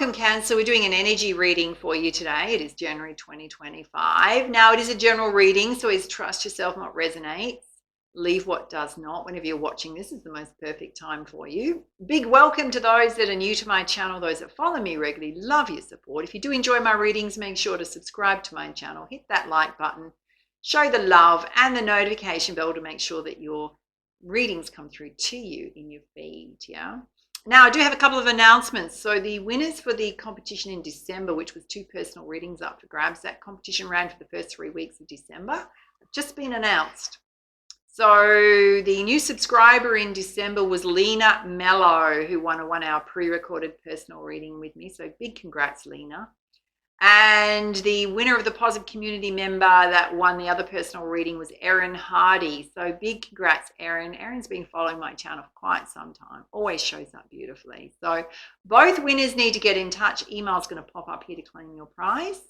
welcome, Cancer. We're doing an energy reading for you today. It is January 2025. Now, it is a general reading, so it's trust yourself, not resonates. Leave what does not. Whenever you're watching this is the most perfect time for you. Big welcome to those that are new to my channel, those that follow me regularly. Love your support. If you do enjoy my readings, make sure to subscribe to my channel. Hit that like button. Show the love and the notification bell to make sure that your readings come through to you in your feed, yeah? Now, I do have a couple of announcements. So the winners for the competition in December, which was 2 personal readings up for grabs, that competition ran for the first 3 weeks of December, have just been announced. So the new subscriber in December was Lena Mello, who won a 1-hour pre-recorded personal reading with me. So big congrats, Lena. And the winner of the Positive Community member that won the other personal reading was Erin Hardy. So big congrats, Erin. Erin's been following my channel for quite some time. Always shows up beautifully. So both winners need to get in touch. Email's going to pop up here to claim your prize.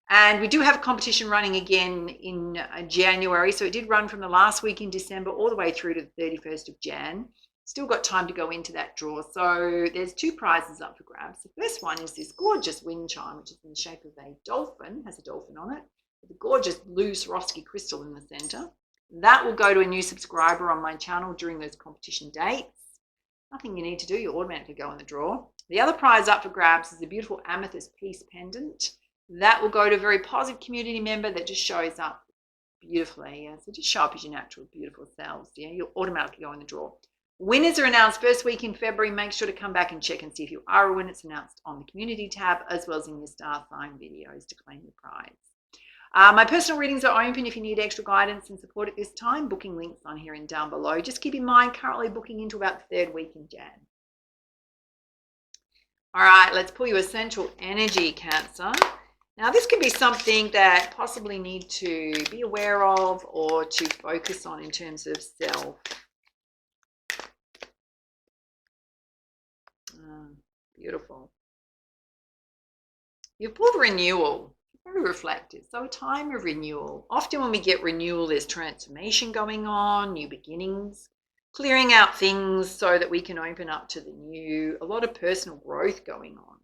And we do have a competition running again in January. So it did run from the last week in December all the way through to the 31st of Jan. Still got time to go into that draw. So there's 2 prizes up for grabs. The first one is this gorgeous wind chime, which is in the shape of a dolphin, has a dolphin on it, with a gorgeous blue Swarovski crystal in the center. That will go to a new subscriber on my channel during those competition dates. Nothing you need to do, you automatically go in the draw. The other prize up for grabs is a beautiful amethyst peace pendant. That will go to a very positive community member that just shows up beautifully. Yeah? So just show up as your natural, beautiful selves. Yeah, you'll automatically go in the draw. Winners are announced first week in February. Make sure to come back and check and see if you are a winner. It's announced on the community tab as well as in your star sign videos to claim your prize. My personal readings are open if you need extra guidance and support at this time. Booking links on here and down below. Just keep in mind, currently booking into about the 3rd week in Jan. All right, let's pull you essential energy, Cancer. Now, this could be something that possibly need to be aware of or to focus on in terms of self. Beautiful. You pulled renewal, very reflective. So a time of renewal. Often when we get renewal, there's transformation going on, new beginnings, clearing out things so that we can open up to the new, a lot of personal growth going on.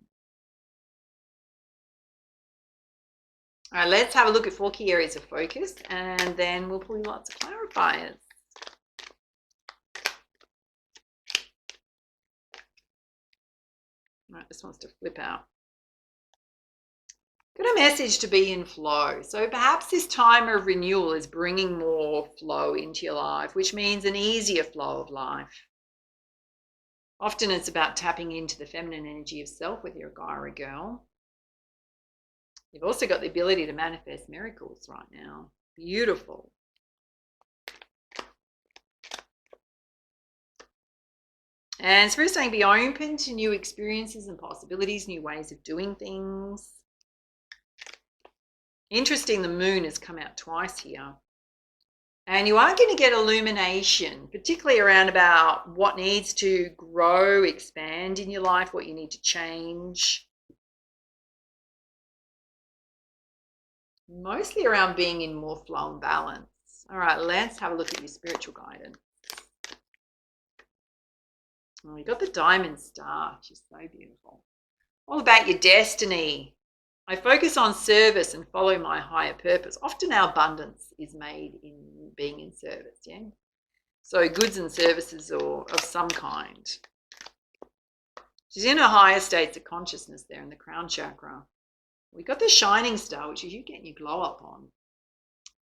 All right, let's have a look at 4 key areas of focus and then we'll pull you lots of clarifiers. Right, this wants to flip out. Got a message to be in flow. So perhaps this time of renewal is bringing more flow into your life, which means an easier flow of life. Often it's about tapping into the feminine energy of self, whether you're a guy or a girl. You've also got the ability to manifest miracles right now. Beautiful. And Spirit's saying be open to new experiences and possibilities, new ways of doing things. Interesting, the moon has come out twice here. And you are going to get illumination, particularly around about what needs to grow, expand in your life, what you need to change. Mostly around being in more flow and balance. All right, let's have a look at your spiritual guidance. Oh, you got the diamond star, which is so beautiful. All about your destiny. I focus on service and follow my higher purpose. Often our abundance is made in being in service, yeah? So goods and services or of some kind. She's in her higher states of consciousness there in the crown chakra. We got the shining star, which is you getting your glow up on.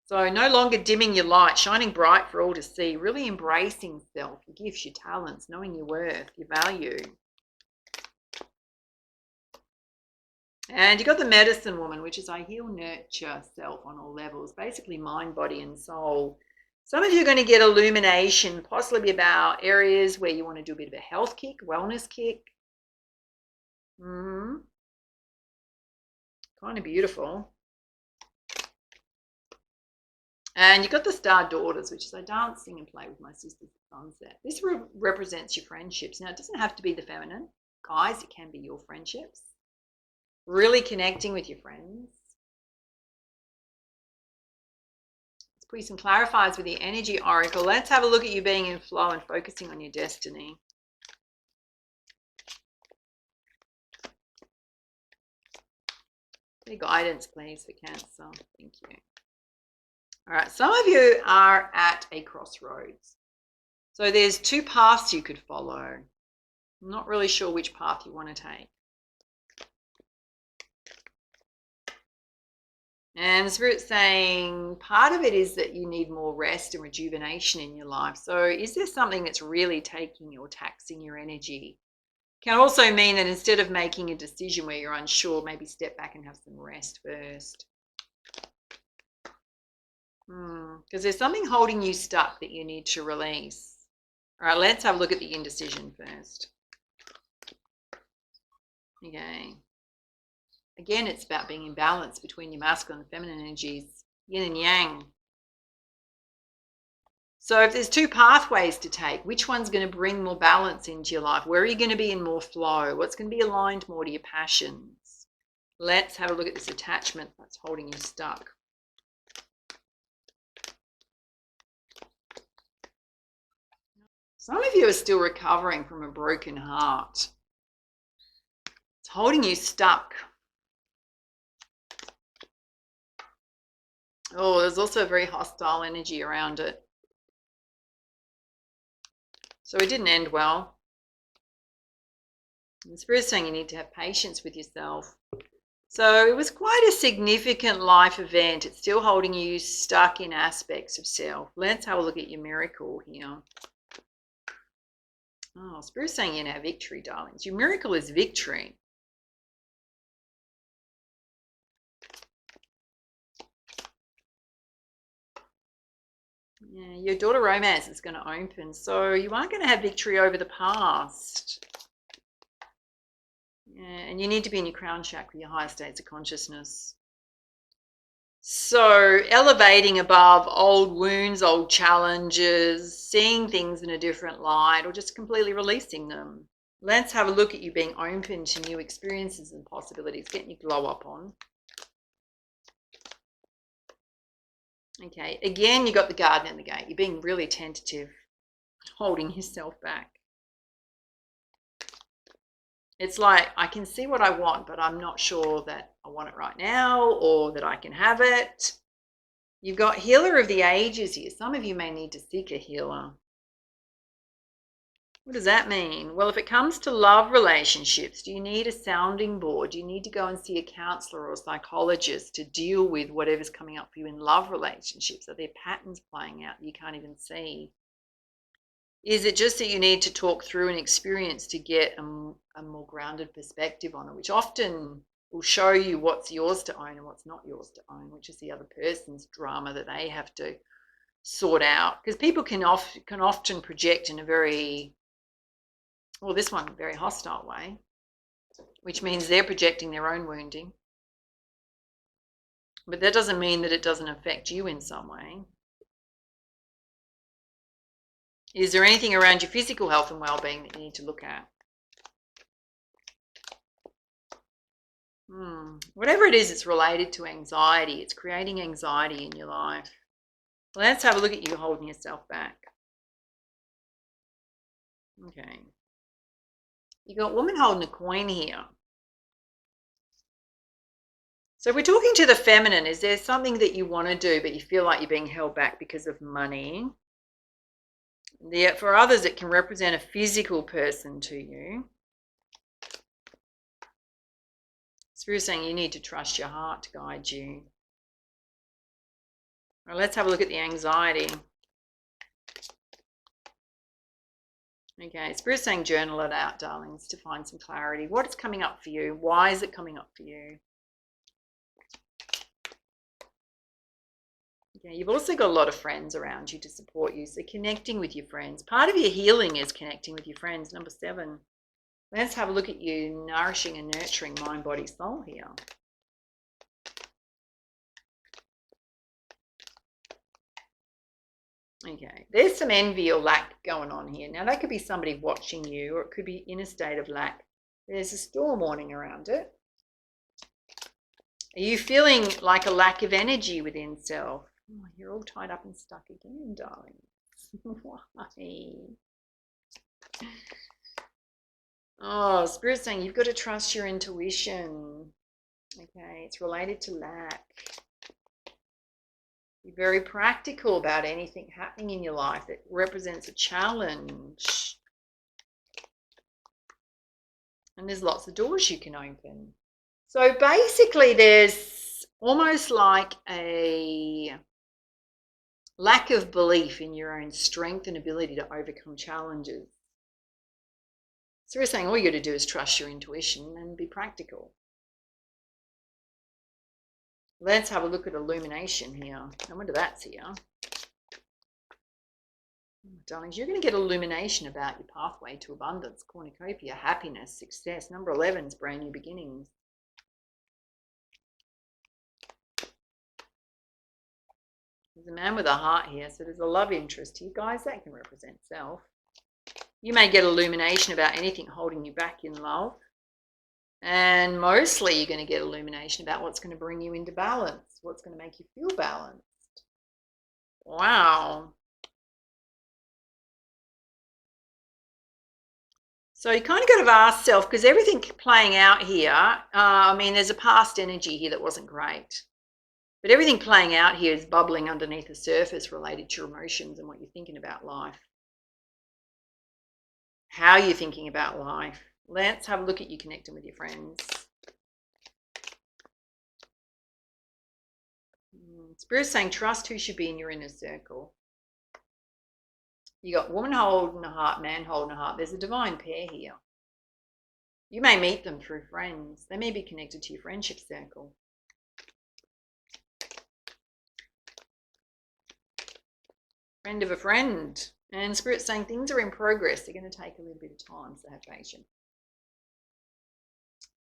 So no longer dimming your light, shining bright for all to see, really embracing self, your gifts, your talents, knowing your worth, your value. And you got the medicine woman, which is I heal, nurture self on all levels, basically mind, body, and soul. Some of you are going to get illumination, possibly about areas where you want to do a bit of a health kick, wellness kick. Kind of beautiful. And you've got the star daughters, which is I dance, sing, and play with my sisters at sunset. This represents your friendships. Now, it doesn't have to be the feminine. Guys, it can be your friendships. Really connecting with your friends. Let's put some clarifiers with the energy oracle. Let's have a look at you being in flow and focusing on your destiny. Any guidance, please, for Cancer. Thank you. All right, some of you are at a crossroads. So there's two paths you could follow. I'm not really sure which path you want to take. And the Spirit's saying part of it is that you need more rest and rejuvenation in your life. So is there something that's really taking or taxing your energy? Can also mean that instead of making a decision where you're unsure, maybe step back and have some rest first. Because there's something holding you stuck that you need to release. All right, let's have a look at the indecision first. Okay. Again, it's about being in balance between your masculine and feminine energies, yin and yang. So if there's two pathways to take, which one's going to bring more balance into your life? Where are you going to be in more flow? What's going to be aligned more to your passions? Let's have a look at this attachment that's holding you stuck. Some of you are still recovering from a broken heart. It's holding you stuck. Oh, there's also a very hostile energy around it. So it didn't end well. And the Spirit's saying you need to have patience with yourself. So it was quite a significant life event. It's still holding you stuck in aspects of self. Let's have a look at your miracle here. Oh, Spirit's saying you know victory, darlings. Your miracle is victory. Yeah, your daughter romance is going to open. So you are going to have victory over the past. Yeah, and you need to be in your crown chakra, your higher states of consciousness. So elevating above old wounds, old challenges, seeing things in a different light, or just completely releasing them. Let's have a look at you being open to new experiences and possibilities, getting your glow up on. Okay, again, you got the garden and the gate. You're being really tentative, holding yourself back. It's like, I can see what I want, but I'm not sure that I want it right now or that I can have it. You've got healer of the ages here. Some of you may need to seek a healer. What does that mean? Well, if it comes to love relationships, do you need a sounding board? Do you need to go and see a counselor or a psychologist to deal with whatever's coming up for you in love relationships? Are there patterns playing out you can't even see? Is it just that you need to talk through an experience to get a more grounded perspective on it, which often will show you what's yours to own and what's not yours to own, which is the other person's drama that they have to sort out? Because people can often project in a very, well, this one, very hostile way, which means they're projecting their own wounding. But that doesn't mean that it doesn't affect you in some way. Is there anything around your physical health and well-being that you need to look at? Whatever it is, it's related to anxiety. It's creating anxiety in your life. Let's have a look at you holding yourself back. Okay. You got woman holding a coin here. So if we're talking to the feminine, is there something that you want to do but you feel like you're being held back because of money? For others, it can represent a physical person to you. Spirit's saying you need to trust your heart to guide you. Well, let's have a look at the anxiety. Okay, Spirit's saying journal it out, darlings, to find some clarity. What's coming up for you? Why is it coming up for you? Okay, you've also got a lot of friends around you to support you, so connecting with your friends. Part of your healing is connecting with your friends. Number 7. Let's have a look at you nourishing and nurturing mind, body, soul here. Okay, there's some envy or lack going on here. Now, that could be somebody watching you, or it could be in a state of lack. There's a storm warning around it. Are you feeling like a lack of energy within self? Oh, you're all tied up and stuck again, darling. Why? Oh, Spirit's saying you've got to trust your intuition. Okay, it's related to lack. Be very practical about anything happening in your life that represents a challenge. And there's lots of doors you can open. So basically, there's almost like a lack of belief in your own strength and ability to overcome challenges. So we're saying all you got to do is trust your intuition and be practical. Let's have a look at illumination here. I wonder that's here. Darlings, you're going to get illumination about your pathway to abundance, cornucopia, happiness, success. Number 11 is brand new beginnings. There's a man with a heart here, so there's a love interest here. Guys, that can represent self. You may get illumination about anything holding you back in love. And mostly you're going to get illumination about what's going to bring you into balance, what's going to make you feel balanced. Wow. So you kind of got to ask self, because everything playing out here, I mean, there's a past energy here that wasn't great. But everything playing out here is bubbling underneath the surface related to your emotions and what you're thinking about life. How you're thinking about life. Let's have a look at you connecting with your friends. Spirit's saying trust who should be in your inner circle. You got woman holding a heart, man holding a heart. There's a divine pair here. You may meet them through friends. They may be connected to your friendship circle. Friend of a friend. And Spirit's saying things are in progress. They're going to take a little bit of time, so have patience.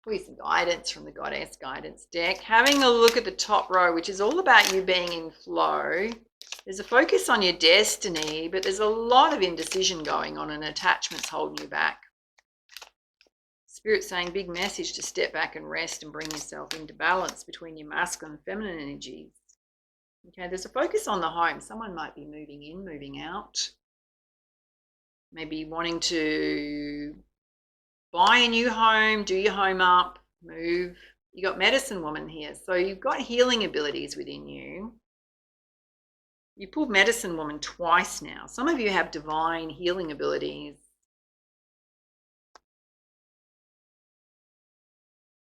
Pull you some guidance from the Goddess Guidance deck. Having a look at the top row, which is all about you being in flow. There's a focus on your destiny, but there's a lot of indecision going on and attachments holding you back. Spirit's saying big message to step back and rest and bring yourself into balance between your masculine and feminine energies. Okay, there's a focus on the home. Someone might be moving in, moving out. Maybe wanting to buy a new home, do your home up, move. You got medicine woman here. So you've got healing abilities within you. You pulled medicine woman twice now. Some of you have divine healing abilities.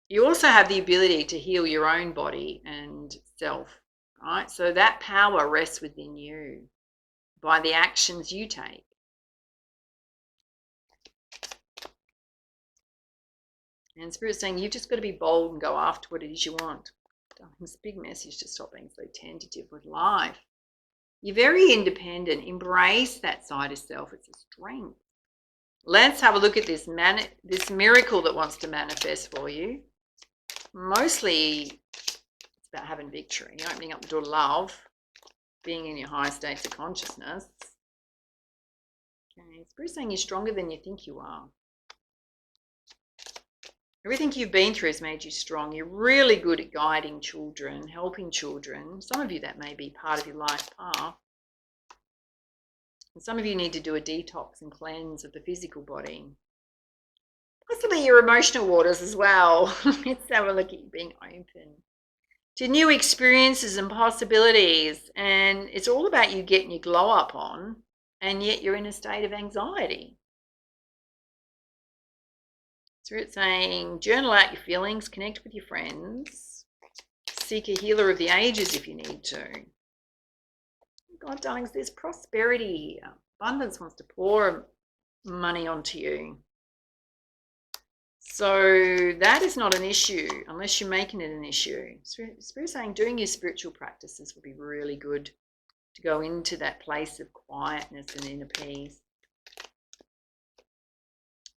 You also have the ability to heal your own body and self, right? So that power rests within you by the actions you take. And Spirit's saying you've just got to be bold and go after what it is you want. It's a big message to stop being so tentative with life. You're very independent. Embrace that side of self. It's a strength. Let's have a look at this miracle that wants to manifest for you. Mostly it's about having victory, opening up the door to love, being in your higher states of consciousness. Okay, Spirit's saying you're stronger than you think you are. Everything you've been through has made you strong. You're really good at guiding children, helping children. Some of you, that may be part of your life path. And some of you need to do a detox and cleanse of the physical body. Possibly your emotional waters as well. Let's have a look at you being open to new experiences and possibilities. And it's all about you getting your glow up on, and yet you're in a state of anxiety. So it's saying journal out your feelings, connect with your friends, seek a healer of the ages if you need to. God, darlings, there's prosperity here. Abundance wants to pour money onto you. So that is not an issue unless you're making it an issue. Spirit's saying doing your spiritual practices will be really good to go into that place of quietness and inner peace.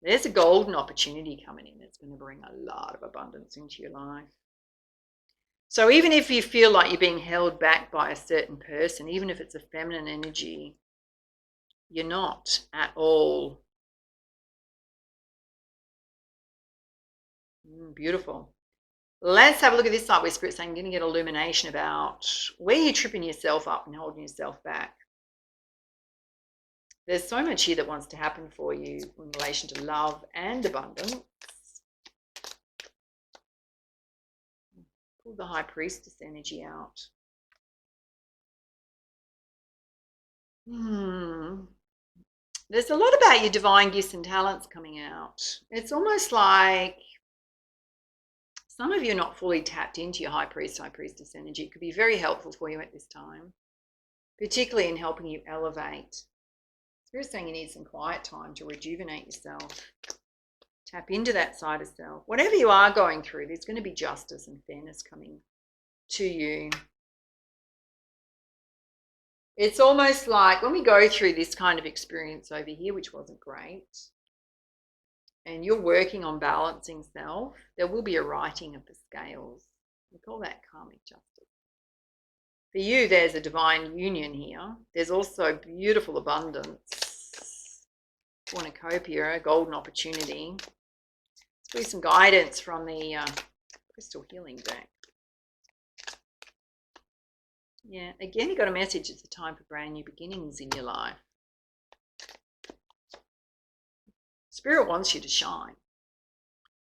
There's a golden opportunity coming in that's going to bring a lot of abundance into your life. So even if you feel like you're being held back by a certain person, even if it's a feminine energy, you're not at all. Beautiful. Let's have a look at this side where Spirit's saying you're going to get illumination about where you're tripping yourself up and holding yourself back. There's so much here that wants to happen for you in relation to love and abundance. Pull the High Priestess energy out. There's a lot about your divine gifts and talents coming out. It's almost like some of you are not fully tapped into your High Priestess energy. It could be very helpful for you at this time, particularly in helping you elevate. Spirit's saying you need some quiet time to rejuvenate yourself. Tap into that side of self. Whatever you are going through, there's going to be justice and fairness coming to you. It's almost like when we go through this kind of experience over here, which wasn't great, and you're working on balancing self, there will be a righting of the scales. We call that karmic justice. For you, there's a divine union here. There's also beautiful abundance, cornucopia, a golden opportunity. Let's do some guidance from the crystal healing deck. Yeah, again, you got a message. It's a time for brand new beginnings in your life. Spirit wants you to shine.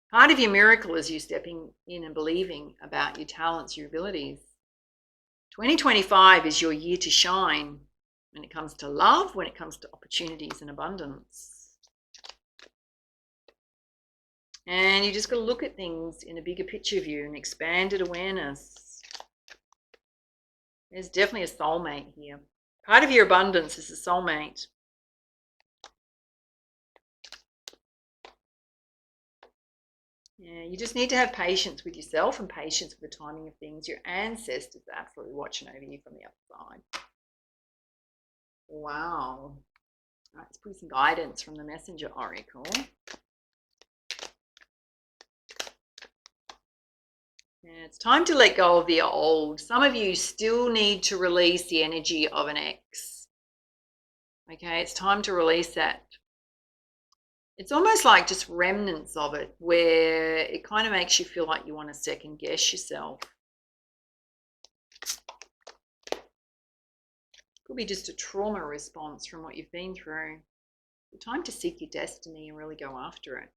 Part of your miracle is you stepping in and believing about your talents, your abilities. 2025 is your year to shine when it comes to love, when it comes to opportunities and abundance. And you just got to look at things in a bigger picture view and expanded awareness. There's definitely a soulmate here. Part of your abundance is a soulmate. Yeah, you just need to have patience with yourself and patience with the timing of things. Your ancestors are absolutely watching over you from the other side. Wow. All right, let's put some guidance from the Messenger Oracle. Yeah, it's time to let go of the old. Some of you still need to release the energy of an ex. Okay, it's time to release that. It's almost like just remnants of it, where it kind of makes you feel like you want to second guess yourself. Could be just a trauma response from what you've been through. It's time to seek your destiny and really go after it.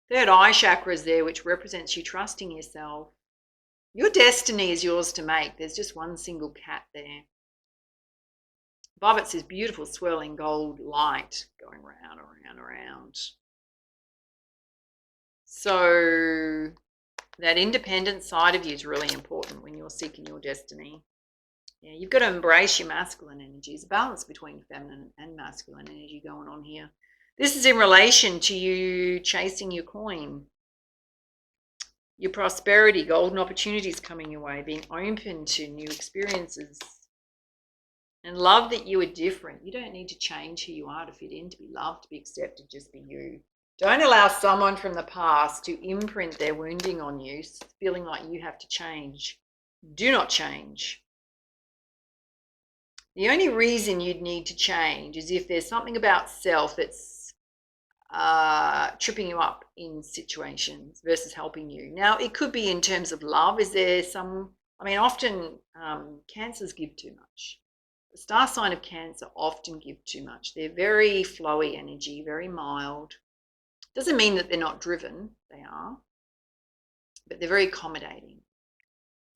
Third eye chakra is there, which represents you trusting yourself. Your destiny is yours to make. There's just one single cat there. Above it says beautiful swirling gold light going round, around, around. So that independent side of you is really important when you're seeking your destiny. Yeah, you've got to embrace your masculine energy. There's a balance between feminine and masculine energy going on here. This is in relation to you chasing your coin, your prosperity, golden opportunities coming your way, being open to new experiences, and love that you are different. You don't need to change who you are to fit in, to be loved, to be accepted, just be you. Don't allow someone from the past to imprint their wounding on you, feeling like you have to change. Do not change. The only reason you'd need to change is if there's something about self that's tripping you up in situations versus helping you. Now, it could be in terms of love. Is there some, often cancers give too much. The star sign of Cancer often give too much. They're very flowy energy, very mild. Doesn't mean that they're not driven. They are. But they're very accommodating.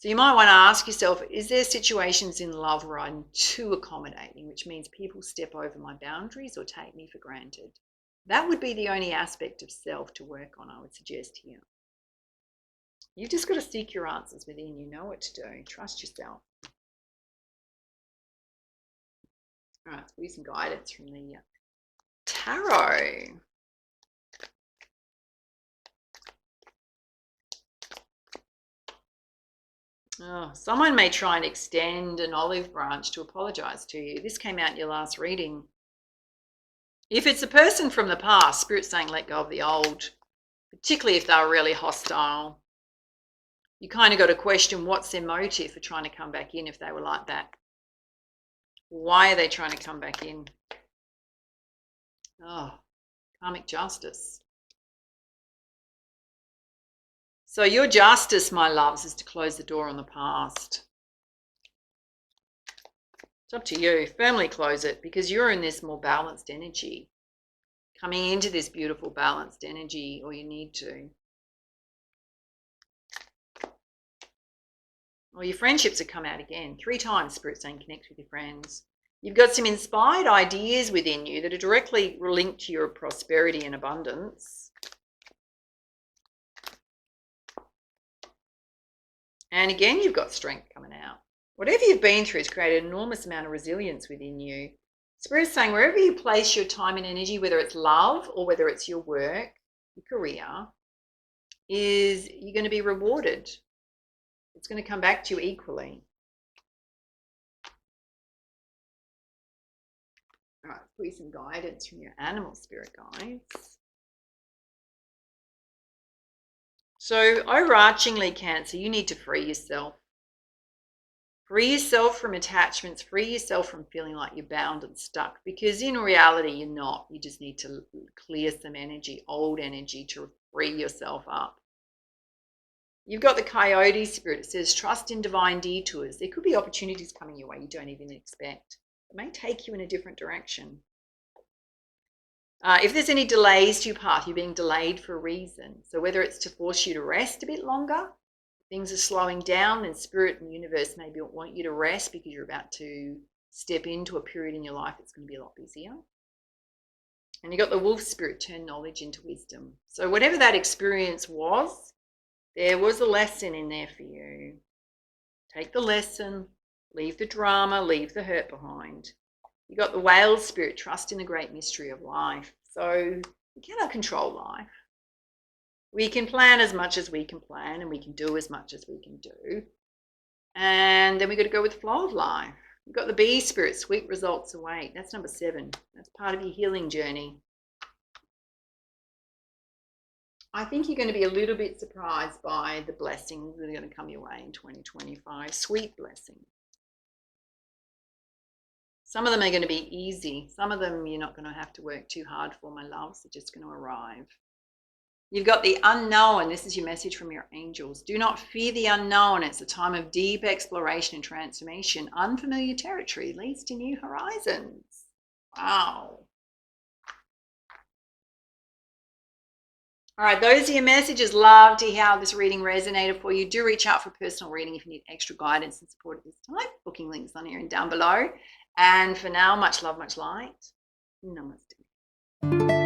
So you might want to ask yourself, is there situations in love where I'm too accommodating, which means people step over my boundaries or take me for granted? That would be the only aspect of self to work on, I would suggest here. You've just got to seek your answers within. You know what to do. Trust yourself. All right, let's use some guidance from the tarot. Oh, someone may try and extend an olive branch to apologize to you. This came out in your last reading. If it's a person from the past, Spirit's saying let go of the old, particularly if they're really hostile. You kind of got to question what's their motive for trying to come back in if they were like that. Why are they trying to come back in? Oh, karmic justice. So your justice, my loves, is to close the door on the past. It's up to you. Firmly close it because you're in this more balanced energy. Coming into this beautiful balanced energy, or you need to. Well, your friendships have come out again. 3 times Spirit saying connect with your friends. You've got some inspired ideas within you that are directly linked to your prosperity and abundance. And again, you've got strength coming out. Whatever you've been through has created an enormous amount of resilience within you. Spirit's saying wherever you place your time and energy, whether it's love or whether it's your work, your career, you're going to be rewarded. It's going to come back to you equally. All right, please some guidance from your animal spirit guides. So overarchingly, Cancer, you need to free yourself. Free yourself from attachments, free yourself from feeling like you're bound and stuck, because in reality, you're not. You just need to clear some energy, old energy, to free yourself up. You've got the Coyote spirit. It says, trust in divine detours. There could be opportunities coming your way you don't even expect. It may take you in a different direction. If there's any delays to your path, you're being delayed for a reason. So whether it's to force you to rest a bit longer, things are slowing down, then Spirit and Universe maybe want you to rest because you're about to step into a period in your life that's going to be a lot busier. And you've got the Wolf spirit, turn knowledge into wisdom. So whatever that experience was, there was a lesson in there for you. Take the lesson, leave the drama, leave the hurt behind. You got the Whale spirit, trust in the great mystery of life. So we cannot control life. We can plan as much as we can plan, and we can do as much as we can do. And then we've got to go with the flow of life. You've got the Bee spirit, sweet results await. That's number 7. That's part of your healing journey. I think you're going to be a little bit surprised by the blessings that are going to come your way in 2025. Sweet blessings. Some of them are going to be easy. Some of them you're not going to have to work too hard for, my loves. They're just going to arrive. You've got the unknown. This is your message from your angels. Do not fear the unknown. It's a time of deep exploration and transformation. Unfamiliar territory leads to new horizons. Wow. All right, those are your messages. Love to hear how this reading resonated for you. Do reach out for a personal reading if you need extra guidance and support at this time. Booking links on here and down below. And for now, much love, much light. Namaste.